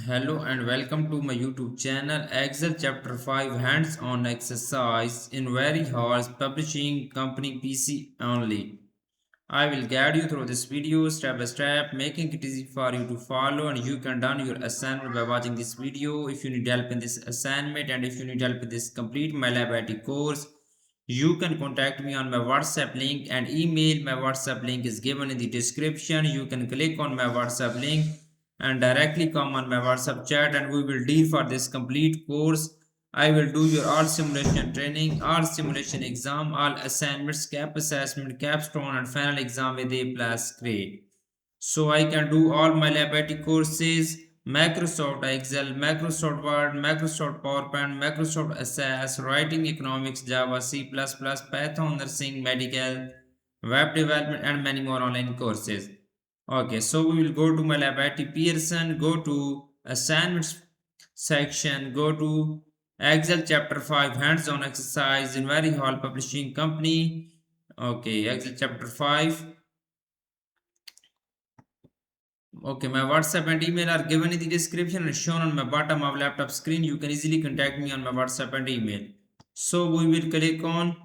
Hello and welcome to my YouTube channel Excel Chapter 5 Hands-on Exercise in Very Horse Publishing Company PC only. I will guide you through this video step by step, making it easy for you to follow, and you can done your assignment by watching this video. If you need help in this assignment and if you need help with this complete my lab course, you can contact me on my WhatsApp link and email. My WhatsApp link is given in the description. You can click on my WhatsApp link and directly come on my WhatsApp chat and we will deal for this complete course. I will do your all simulation training, all simulation exam, all assignments, cap assessment, capstone and final exam with A plus grade. So I can do all my lab courses, Microsoft Excel, Microsoft Word, Microsoft PowerPoint, Microsoft Access, Writing Economics, Java, C++, Python, Nursing, Medical, Web Development and many more online courses. Okay, so we will go to my lab Pearson, go to assignments section, go to Excel chapter 5 hands-on exercise in Very Hall Publishing Company. Okay, Excel chapter 5. Okay, my WhatsApp and email are given in the description and shown on my bottom of laptop screen. You can easily contact me on my WhatsApp and email. So we will click on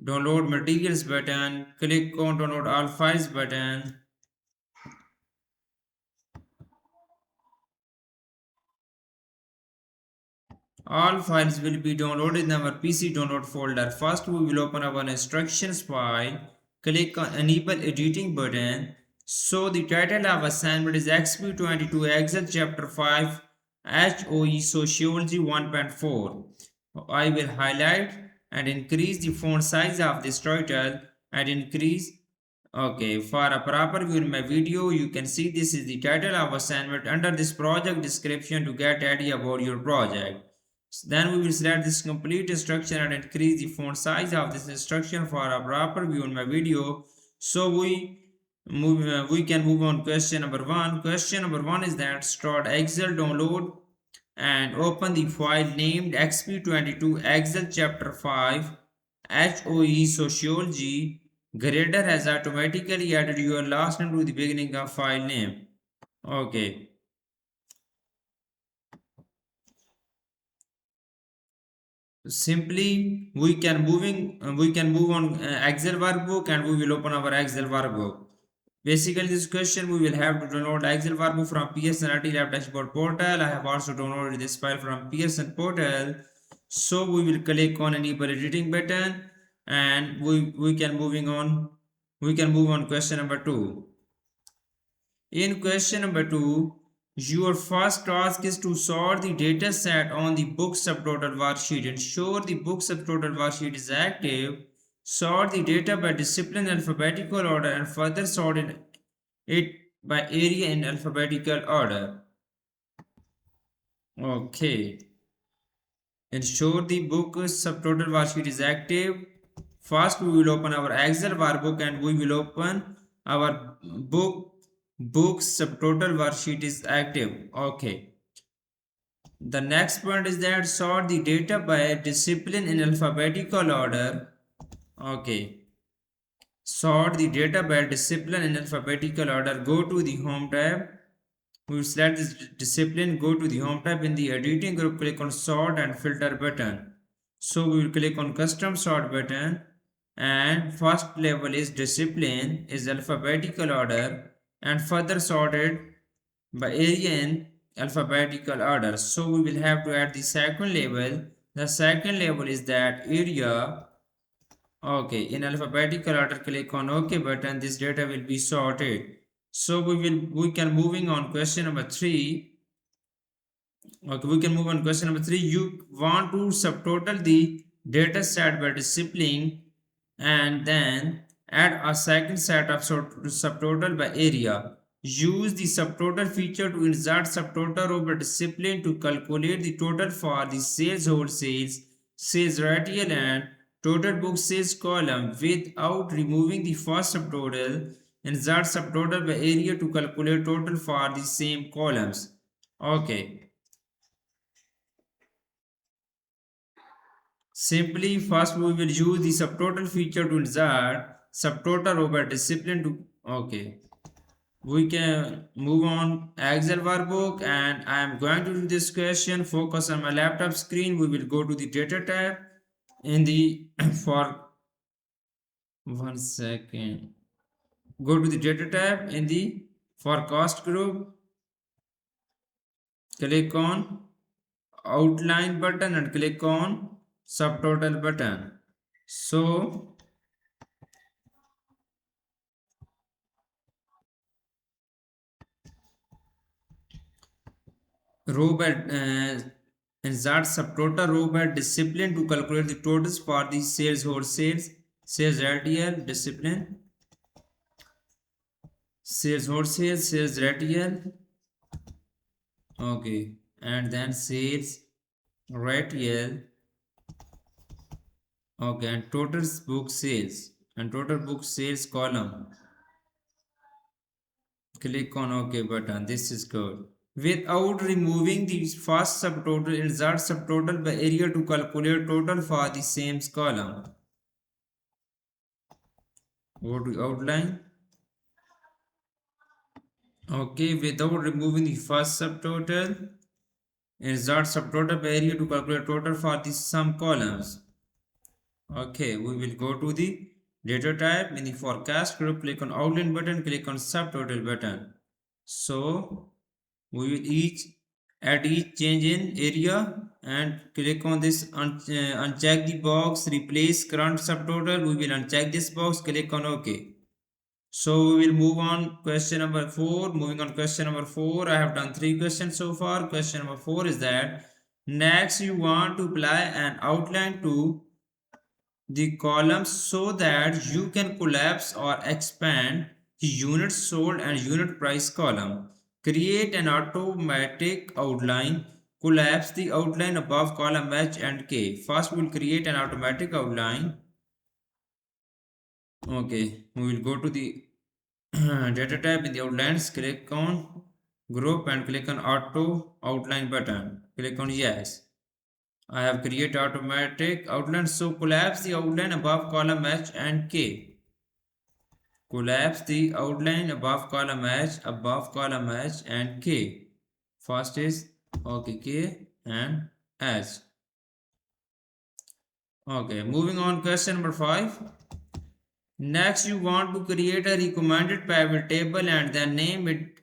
download materials button, click on download all files button. All files will be downloaded in our PC download folder. First we will open our instructions file, click on enable editing button. So the title of assignment is Exp22 Excel chapter 5 HOE Sociology 1.4. I will highlight and increase the font size of this title and increase. Okay, for a proper view in my video, you can see this is the title of assignment under this project description to get idea about your project. Then we will select this complete instruction and increase the font size of this instruction for a proper view in my video. So we can move on question number 1. Question number 1 is that start Excel download and open the file named Exp22 Excel chapter 5 HOE Sociology. Grader has automatically added your last name to the beginning of file name. Okay. Simply we can move on Excel workbook and we will open our Excel workbook. Basically this question we will have to download Excel workbook from Pearson IT Lab dashboard portal. I have also downloaded this file from Pearson portal. So we will click on enable editing button and we can move on question number 2. In question number 2, your first task is to sort the data set on the book subtotal worksheet. Ensure the book subtotal worksheet is active. Sort the data by discipline alphabetical order and further sort it by area in alphabetical order. Okay. Ensure the book subtotal worksheet is active. First we will open our Excel workbook and we will open our book subtotal worksheet is active. Okay. The next point is that sort the data by discipline in alphabetical order. Okay. Sort the data by discipline in alphabetical order. Go to the home tab. We will select this discipline. Go to the home tab. In the editing group, click on sort and filter button. So we will click on custom sort button and first level is discipline is alphabetical order and further sorted by area in alphabetical order. So we will have to add the second label. The second label is that area. Okay, in alphabetical order, click on OK button. This data will be sorted. So we can moving on question number 3. Okay, we can move on question number 3. You want to subtotal the data set by discipline and then add a second set of subtotal by area. Use the subtotal feature to insert subtotal over discipline to calculate the total for the sales wholesales, sales retail and total book sales column without removing the first subtotal. Insert subtotal by area to calculate total for the same columns. Okay. Simply first we will use the subtotal feature to insert subtotal over discipline to okay. we can move on Excel workbook, and I am going to do this question. Focus on my laptop screen. We will go to the data tab in the for 1 second. Go to the data tab in the forecast group. Click on outline button and click on subtotal button. So row by insert subtotal row by discipline to calculate the totals for the sales wholesales, sales retail discipline, sales wholesale, sales retail. Okay, and then sales retail. Okay, and total book sales and total book sales column. Click on OK button. This is good. Without removing the first subtotal, insert subtotal by area to calculate total for the same column. Go to outline. Okay, without removing the first subtotal, insert subtotal by area to calculate total for the sum columns. Okay, we will go to the data type in the forecast group. Click on outline button. Click on subtotal button. So we will at each change in area and click on this uncheck the box, replace current subtotal. We will uncheck this box, click on OK. So we will move on question number 4. Moving on question number 4, I have done 3 questions so far. Question number 4 is that next you want to apply an outline to the columns so that you can collapse or expand the units sold and unit price column. Create an automatic outline. Collapse the outline above column H and K. First we will create an automatic outline. Okay, we will go to the data tab in the outlines. Click on group and click on auto outline button. Click on yes. I have created automatic outline, so collapse the outline above column H and K. Collapse the outline above column H and K. First is okay, K and H. Okay, moving on question number 5. Next you want to create a recommended pivot table and then name it.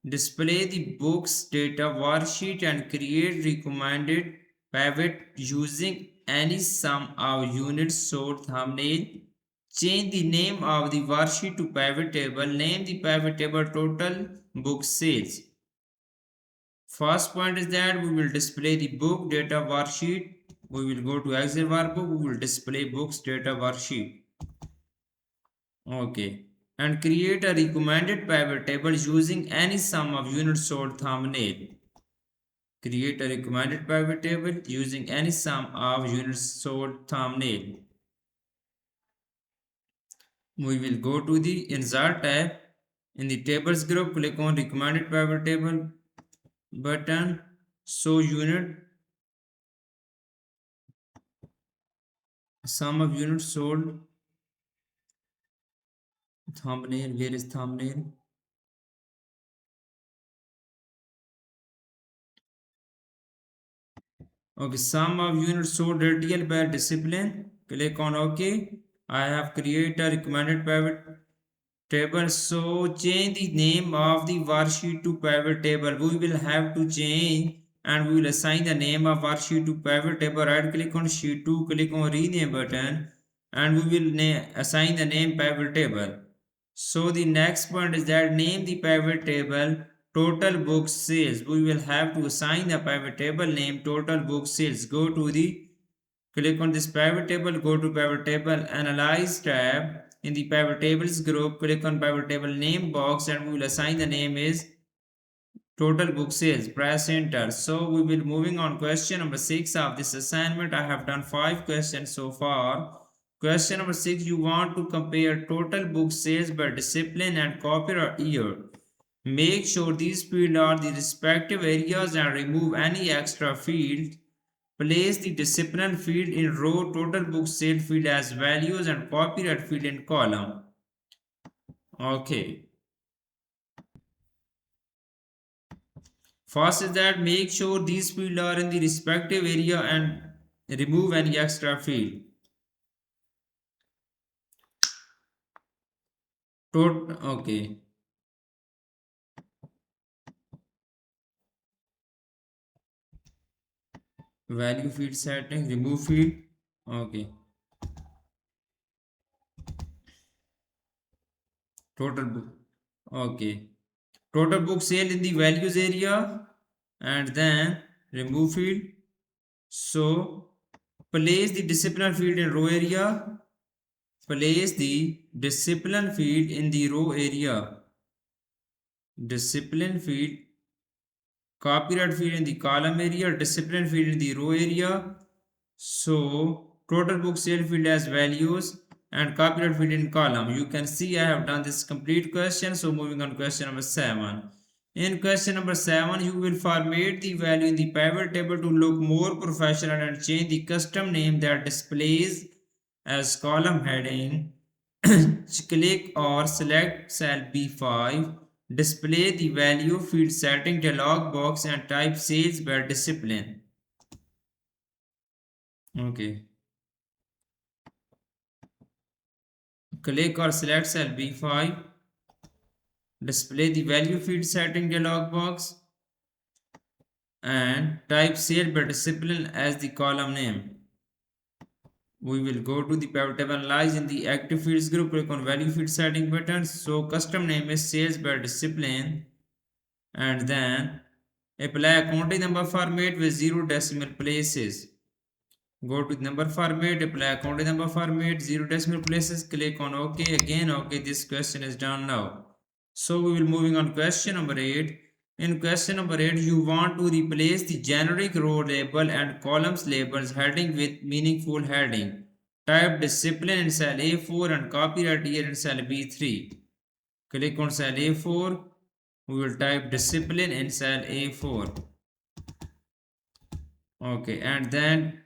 Display the book's data worksheet and create recommended pivot using any sum of units sold thumbnail. Change the name of the worksheet to pivot table. Name the pivot table total book sales. First point is that we will display the book data worksheet. We will go to Excel workbook. We will display books data worksheet. Okay, and create a recommended pivot table using any sum of units sold thumbnail. Create a recommended pivot table using any sum of units sold thumbnail. We will go to the insert tab in the tables group. Click on recommended pivot table button. Show unit sum of units sold thumbnail. Where is thumbnail? Okay, sum of units sold retail by discipline. Click on OK. I have created a recommended pivot table. So change the name of the worksheet to pivot table. We will have to change and we will assign the name of worksheet to pivot table. Right click on sheet 2, click on rename button, and we will assign the name pivot table. So the next point is that name the pivot table total book sales. We will have to assign the pivot table name total book sales. Go to the click on this pivot table, go to pivot table analyze tab. In the pivot tables group, click on pivot table name box and we will assign the name is total book sales. Press enter. So we will moving on question number 6 of this assignment. I have done 5 questions so far. Question number 6, you want to compare total book sales by discipline and copyright year. Make sure these fields are the respective areas and remove any extra fields. Place the discipline field in row, total book sale field as values, and copyright field in column. Okay. First is that make sure these fields are in the respective area and remove any extra field. Okay. Value field setting, remove field. Okay. Total book. Okay. Total book sale in the values area and then remove field. So place the discipline field in row area. Place the discipline field in the row area. Discipline field, copyright field in the column area, discipline field in the row area. So total book sale field as values and copyright field in column. You can see I have done this complete question. So moving on to question number 7. In question number 7, you will format the value in the pivot table to look more professional and change the custom name that displays as column heading. Click or select cell B5. Display the value field setting dialog box and type sales by discipline. Okay. Click or select cell B5. Display the value field setting dialog box and type sale by discipline as the column name. We will go to the pivot table analyze in the active fields group. Click on value field setting button. So custom name is sales by discipline and then apply a counting number format with 0 decimal places. Go to the number format, apply a counting number format, 0 decimal places, click on OK. Again, OK, this question is done now. So we will moving on question number 8. In question number 8, you want to replace the generic row label and columns labels heading with meaningful heading. Type discipline in cell A4 and copyright year in cell B3. Click on cell A4. We will type discipline in cell A4. Okay, and then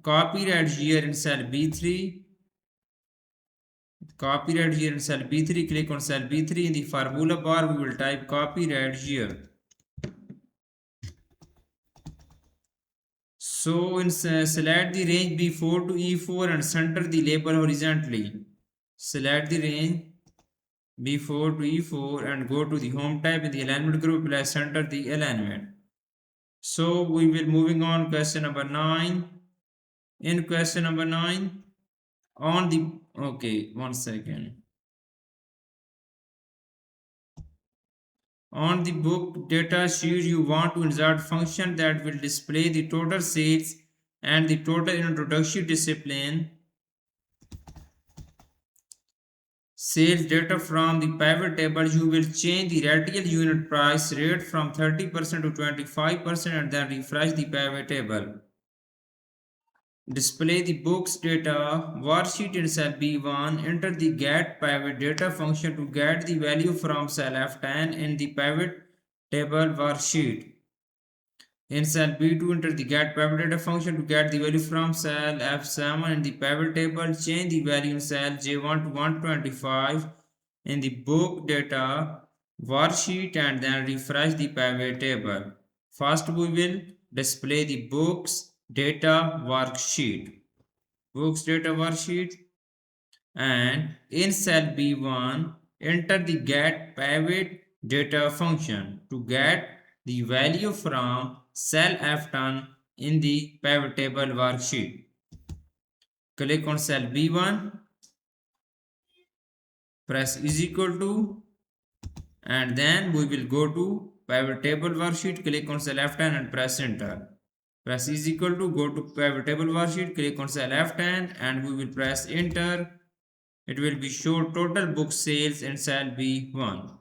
copyright year in cell B3. Copyright year in cell B3. Click on cell B3. In the formula bar, we will type copyright year. So select the range B4 to E4 and center the label horizontally. Select the range B4 to E4 and go to the home tab in the alignment group. Let's center the alignment. So we will moving on question number 9. In question number 9, on the okay, one second. On the book data sheet, you want to insert function that will display the total sales and the total introductory discipline sales data from the pivot table. You will change the radial unit price rate from 30% to 25% and then refresh the pivot table. Display the books data worksheet in cell B1. Enter the get pivot data function to get the value from cell F10 in the pivot table worksheet. In cell B2, enter the get pivot data function to get the value from cell F7 in the pivot table. Change the value in cell J1 to 125 in the book data worksheet and then refresh the pivot table. First, we will display the books data worksheet. Books data worksheet, and in cell B1 enter the get pivot data function to get the value from cell F10 in the pivot table worksheet. Click on cell B1, press is equal to, and then we will go to pivot table worksheet. Click on cell F10 and press enter. Press is equal to, go to pivot table worksheet, click on cell F10 and we will press enter. It will be show total book sales in cell B1.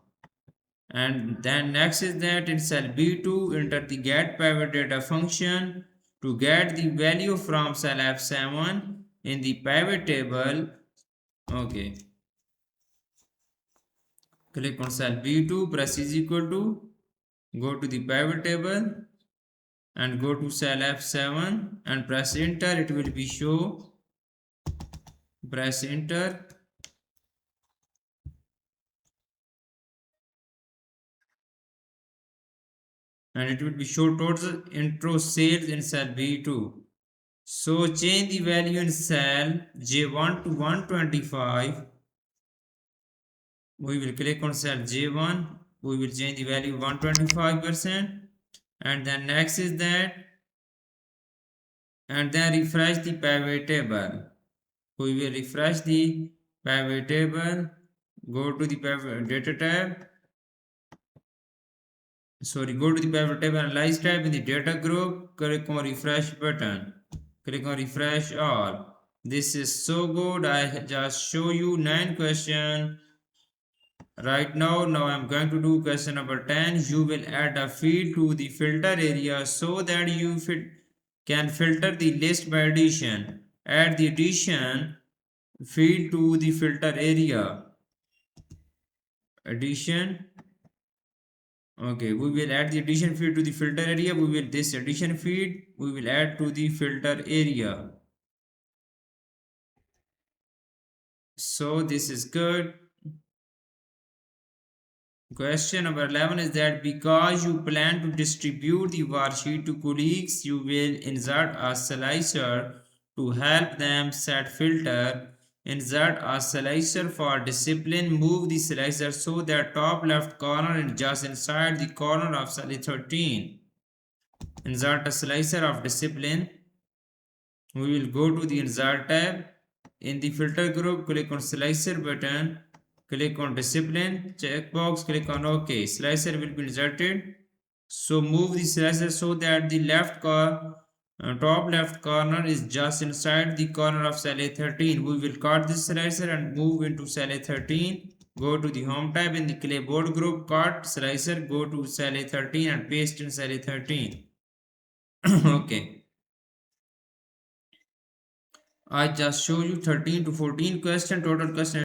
And then next is that in cell B2 enter the get pivot data function to get the value from cell F7 in the pivot table. Okay. Click on cell B2, press is equal to, go to the pivot table and go to cell F7 and press enter. It will be show, press enter. and it will be show total intro sales in cell B2. So change the value in cell J1 to 125. We will click on cell J1. We will change the value 125%. And then next is that, and then refresh the pivot table. We will refresh the pivot table. Go to the pivot data tab. Go to the pivot table analyze tab in the data group. Click on refresh button. Click on refresh all. This is so good. I just show you 9 questions right now. I'm going to do question number 10. You will add a field to the filter area so that you can filter the list by addition. Add the addition field to the filter area. Addition. Okay, we will add the addition field to the filter area. We will this addition field we will add to the filter area. So this is good. Question number 11 is that because you plan to distribute the worksheet to colleagues, you will insert a slicer to help them set filter. Insert a slicer for discipline. Move the slicer so that top left corner is just inside the corner of cell 13. Insert a slicer of discipline. We will go to the insert tab. In the filter group, click on slicer button. Click on discipline checkbox, click on OK. Slicer will be inserted. So move the slicer so that the top left corner is just inside the corner of cell A13. We will cut this slicer and move into cell A13. Go to the home tab in the clipboard group, cut slicer, go to cell A13 and paste in cell A13. Okay. I just show you 13 to 14 question. Total question